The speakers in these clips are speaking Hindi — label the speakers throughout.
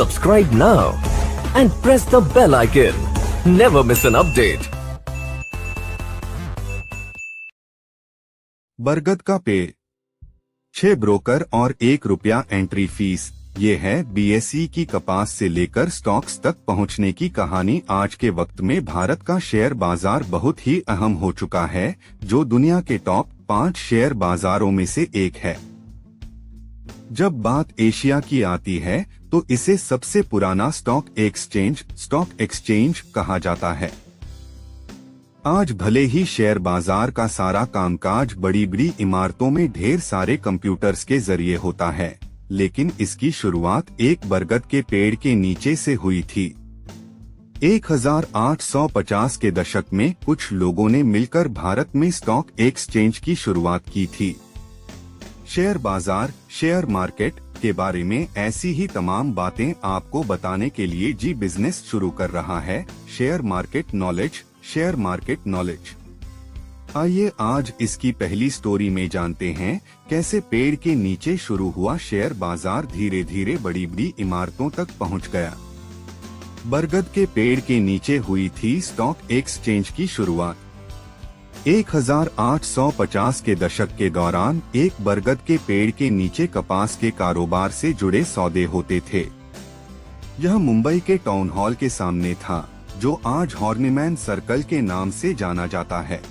Speaker 1: Subscribe now and press the bell icon. Never miss an update.
Speaker 2: बरगद का पेड़, 6 ब्रोकर और ₹1 एंट्री फीस। ये है बीएसई की कपास से लेकर स्टॉक्स तक पहुंचने की कहानी। आज के वक्त में भारत का शेयर बाजार बहुत ही अहम हो चुका है, जो दुनिया के टॉप 5 शेयर बाजारों में से एक है। जब बात एशिया की आती है तो इसे सबसे पुराना स्टॉक एक्सचेंज कहा जाता है। आज भले ही शेयर बाजार का सारा कामकाज बड़ी बड़ी इमारतों में ढेर सारे कंप्यूटर्स के जरिए होता है, लेकिन इसकी शुरुआत एक बरगद के पेड़ के नीचे से हुई थी। 1850 के दशक में कुछ लोगों ने मिलकर भारत में स्टॉक एक्सचेंज की शुरुआत की थी। शेयर बाजार, शेयर मार्केट के बारे में ऐसी ही तमाम बातें आपको बताने के लिए जी बिजनेस शुरू कर रहा है। Share market knowledge. आइए आज इसकी पहली स्टोरी में जानते हैं कैसे पेड़ के नीचे शुरू हुआ शेयर बाजार धीरे धीरे बड़ी बड़ी इमारतों तक पहुंच गया। बरगद के पेड़ के नीचे हुई थी स्टॉक एक्सचेंज की शुरुआत। 1850 के दशक के दौरान एक बरगद के पेड़ के नीचे कपास के कारोबार से जुड़े सौदे होते थे। यह मुंबई के टाउन हॉल के सामने था, जो आज हॉर्निमैन सर्कल के नाम से जाना जाता है।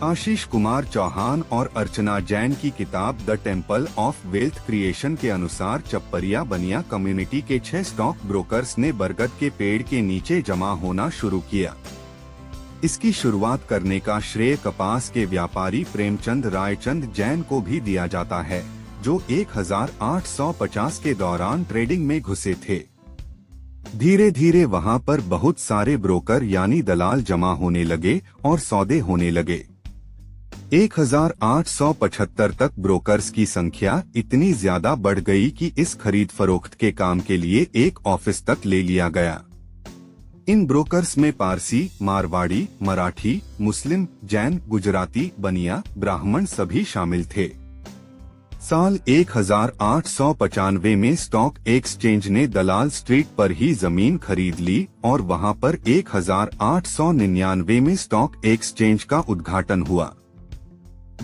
Speaker 2: आशीष कुमार चौहान और अर्चना जैन की किताब the temple of wealth creation के अनुसार चप्परिया बनिया कम्युनिटी के 6 स्टॉक ब्रोकर्स ने बरगद के पेड़ के नीचे जमा होना शुरू किया। इसकी शुरुआत करने का श्रेय कपास के व्यापारी प्रेमचंद रायचंद जैन को भी दिया जाता है, जो 1850 के दौरान ट्रेडिंग में घुसे थे। धीरे धीरे वहां पर बहुत सारे ब्रोकर यानी दलाल जमा होने लगे और सौदे होने लगे। 1875 तक ब्रोकर्स की संख्या इतनी ज्यादा बढ़ गई कि इस खरीद फरोख्त के काम के लिए एक ऑफिस तक ले लिया गया। इन ब्रोकर्स में पारसी, मारवाड़ी, मराठी, मुस्लिम, जैन, गुजराती, बनिया, ब्राह्मण सभी शामिल थे। साल 1895 में स्टॉक एक्सचेंज ने दलाल स्ट्रीट पर ही जमीन खरीद ली और वहां पर 1899 में स्टॉक एक्सचेंज का उद्घाटन हुआ।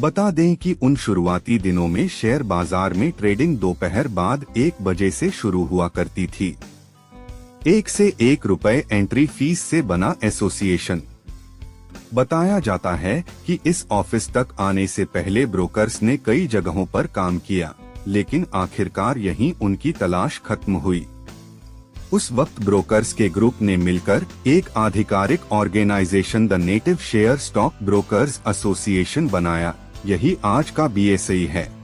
Speaker 2: बता दें कि उन शुरुआती दिनों में शेयर बाजार में ट्रेडिंग दोपहर बाद 1 बजे से शुरू हुआ करती थी। 1 से ₹1 एंट्री फीस से बना एसोसिएशन। बताया जाता है कि इस ऑफिस तक आने से पहले ब्रोकर्स ने कई जगहों पर काम किया, लेकिन आखिरकार यहीं उनकी तलाश खत्म हुई। उस वक्त ब्रोकर्स के ग्रुप ने मिलकर एक आधिकारिक organization the native share stock brokers association बनाया। यही आज का बीएसई है।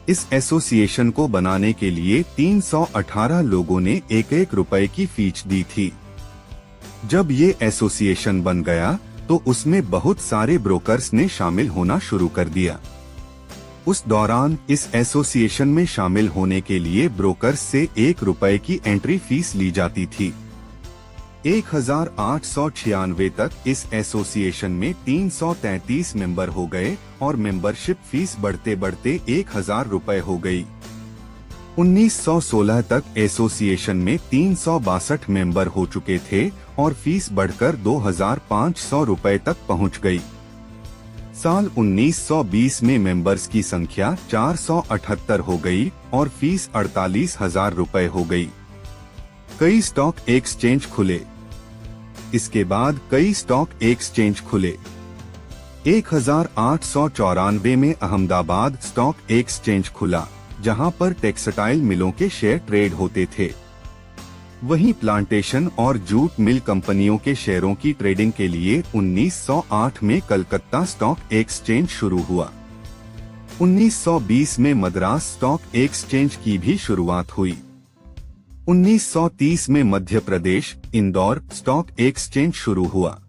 Speaker 2: इस एसोसिएशन को बनाने के लिए 318 लोगों ने ₹1 की फीस दी थी। जब ये एसोसिएशन बन गया तो उसमें बहुत सारे ब्रोकर्स ने शामिल होना शुरू कर दिया। उस दौरान इस एसोसिएशन में शामिल होने के लिए ब्रोकर्स से ₹1 की एंट्री फीस ली जाती थी। 1896 तक इस एसोसिएशन में 333 मेंबर हो गए और मेंबरशिप फीस बढ़ते बढ़ते ₹1000 हो गई। 1916 तक एसोसिएशन में 362 मेंबर हो चुके थे और फीस बढ़कर ₹2500 तक पहुंच गई। साल 1920 में मेंबर्स की संख्या 478 हो गई और फीस ₹48,000 हो गई। कई स्टॉक एक्सचेंज खुले। इसके बाद कई स्टॉक एक्सचेंज खुले। 1894 में अहमदाबाद स्टॉक एक्सचेंज खुला, जहां पर टेक्सटाइल मिलों के शेयर ट्रेड होते थे। वहीं प्लांटेशन और जूट मिल कंपनियों के शेयरों की ट्रेडिंग के लिए 1908 में कलकत्ता स्टॉक एक्सचेंज शुरू हुआ। 1920 में मद्रास स्टॉक एक्सचेंज की भी शुरुआत हुई। 1930 में मध्य प्रदेश इंदौर स्टॉक एक्सचेंज शुरू हुआ।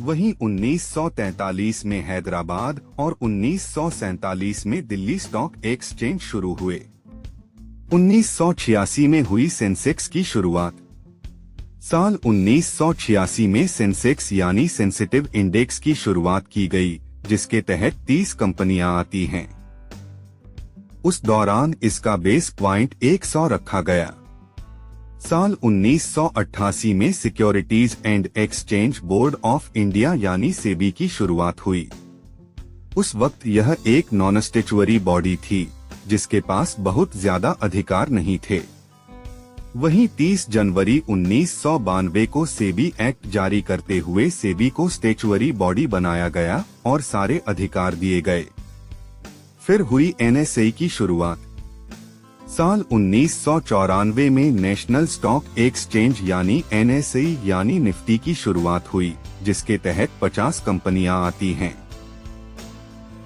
Speaker 2: वहीं 1943 में हैदराबाद और 1947 में दिल्ली स्टॉक एक्सचेंज शुरू हुए। 1986 में हुई सेंसेक्स की शुरुआत। साल 1986 में सेंसेक्स यानी सेंसिटिव इंडेक्स की शुरुआत की गई, जिसके तहत 30 कंपनियां आती हैं। उस दौरान इसका बेस पॉइंट 100 रखा गया। साल 1988 में securities and exchange board of India यानी सेबी की शुरुआत हुई। उस वक्त यह एक नॉन स्टैट्यूटरी बॉडी थी जिसके पास बहुत ज्यादा अधिकार नहीं थे। वहीं 30 जनवरी 1992 को सेबी एक्ट जारी करते हुए सेबी को स्टैट्यूटरी बॉडी बनाया गया और सारे अधिकार दिए गए। फिर हुई एनएसई की शुरुआत। साल 1994 में नेशनल स्टॉक एक्सचेंज यानी एनएसई यानी निफ्टी की शुरुआत हुई, जिसके तहत 50 कंपनियां आती हैं।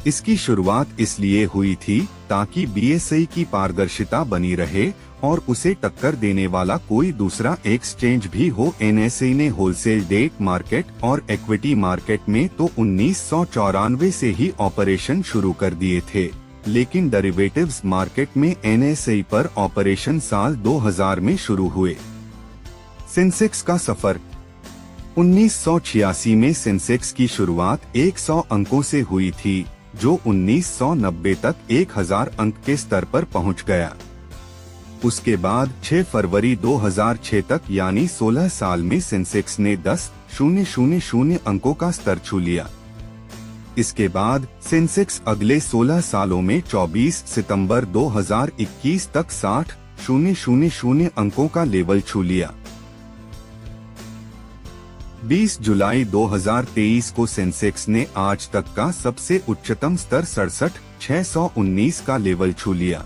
Speaker 2: इसकी शुरुआत इसलिए हुई थी ताकि बीएसई की पारदर्शिता बनी रहे और उसे टक्कर देने वाला कोई दूसरा एक्सचेंज भी हो। एनएसई ने होलसेल डेट मार्केट और इक्विटी मार्केट में तो 1994 से ही ऑपरेशन शुरू कर दिए थे, लेकिन डेरिवेटिव्स मार्केट में एनएसई पर ऑपरेशन साल 2000 में शुरू हुए। सेंसेक्स का सफर। 1986 में सेंसेक्स की शुरुआत 100 अंकों से हुई थी, जो 1990 तक 1000 अंक के स्तर पर पहुंच गया। उसके बाद 6 फरवरी 2006 तक यानी 16 साल में सेंसेक्स ने 10,000 अंकों का स्तर छू लिया। इसके बाद सेंसेक्स अगले 16 सालों में 24 सितंबर 2021 तक 60,000 अंकों का लेवल छू लिया। 20 जुलाई 2023 को सेंसेक्स ने आज तक का सबसे उच्चतम स्तर 67,619 का लेवल छू लिया।